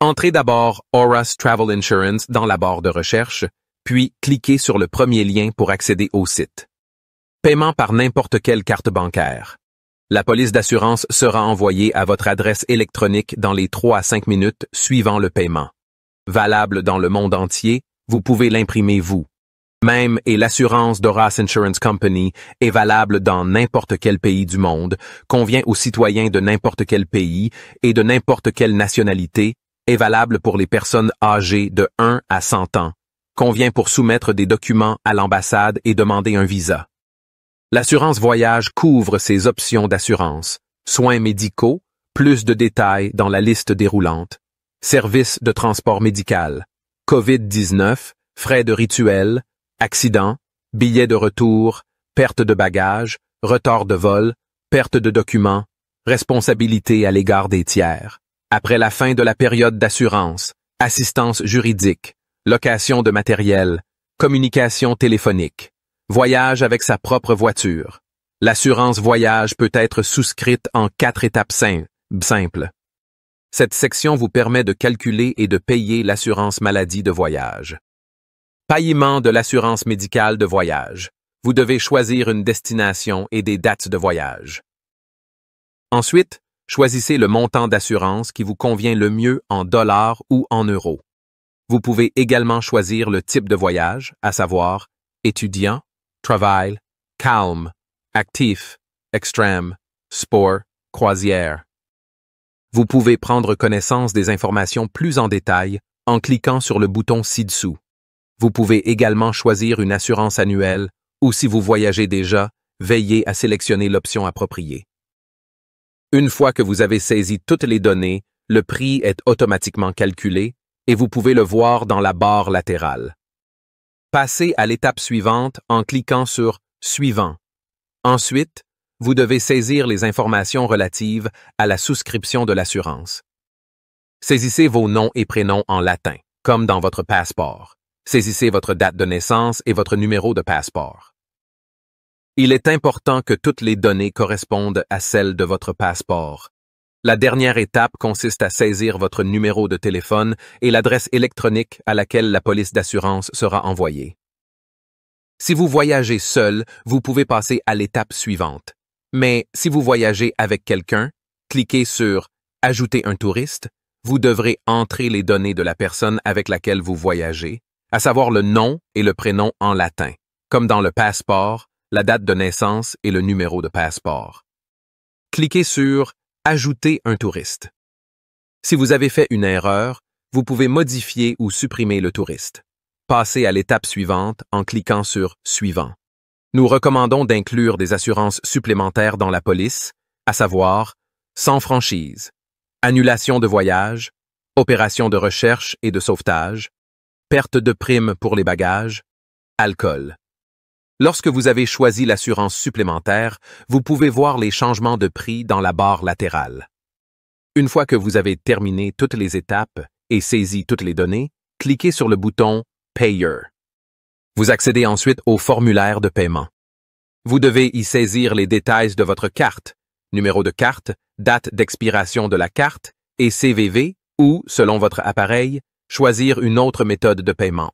Entrez d'abord Auras Travel Insurance dans la barre de recherche, puis cliquez sur le premier lien pour accéder au site. Paiement par n'importe quelle carte bancaire. La police d'assurance sera envoyée à votre adresse électronique dans les 3 à 5 minutes suivant le paiement. Valable dans le monde entier, vous pouvez l'imprimer vous. Même et l'assurance d'Auras Insurance Company est valable dans n'importe quel pays du monde, convient aux citoyens de n'importe quel pays et de n'importe quelle nationalité, est valable pour les personnes âgées de 1 à 100 ans, convient pour soumettre des documents à l'ambassade et demander un visa. L'assurance voyage couvre ces options d'assurance, soins médicaux, plus de détails dans la liste déroulante, services de transport médical, COVID-19, frais de rituel, accident, billets de retour, perte de bagages, retard de vol, perte de documents, responsabilité à l'égard des tiers. Après la fin de la période d'assurance, assistance juridique, location de matériel, communication téléphonique, voyage avec sa propre voiture. L'assurance voyage peut être souscrite en 4 étapes simples. Cette section vous permet de calculer et de payer l'assurance maladie de voyage. Paiement de l'assurance médicale de voyage. Vous devez choisir une destination et des dates de voyage. Ensuite, choisissez le montant d'assurance qui vous convient le mieux en dollars ou en euros. Vous pouvez également choisir le type de voyage, à savoir étudiant, travail, calme, actif, extrême, sport, croisière. Vous pouvez prendre connaissance des informations plus en détail en cliquant sur le bouton ci-dessous. Vous pouvez également choisir une assurance annuelle ou si vous voyagez déjà, veillez à sélectionner l'option appropriée. Une fois que vous avez saisi toutes les données, le prix est automatiquement calculé et vous pouvez le voir dans la barre latérale. Passez à l'étape suivante en cliquant sur « Suivant ». Ensuite, vous devez saisir les informations relatives à la souscription de l'assurance. Saisissez vos noms et prénoms en latin, comme dans votre passeport. Saisissez votre date de naissance et votre numéro de passeport. Il est important que toutes les données correspondent à celles de votre passeport. La dernière étape consiste à saisir votre numéro de téléphone et l'adresse électronique à laquelle la police d'assurance sera envoyée. Si vous voyagez seul, vous pouvez passer à l'étape suivante. Mais si vous voyagez avec quelqu'un, cliquez sur « Ajouter un touriste ». Vous devrez entrer les données de la personne avec laquelle vous voyagez, à savoir le nom et le prénom en latin, comme dans le passeport, la date de naissance et le numéro de passeport. Cliquez sur « Ajouter un touriste ». Si vous avez fait une erreur, vous pouvez modifier ou supprimer le touriste. Passez à l'étape suivante en cliquant sur « Suivant ». Nous recommandons d'inclure des assurances supplémentaires dans la police, à savoir sans franchise, annulation de voyage, opération de recherche et de sauvetage, perte de prime pour les bagages, alcool. Lorsque vous avez choisi l'assurance supplémentaire, vous pouvez voir les changements de prix dans la barre latérale. Une fois que vous avez terminé toutes les étapes et saisi toutes les données, cliquez sur le bouton « Payer ». Vous accédez ensuite au formulaire de paiement. Vous devez y saisir les détails de votre carte, numéro de carte, date d'expiration de la carte et CVV ou, selon votre appareil, choisir une autre méthode de paiement.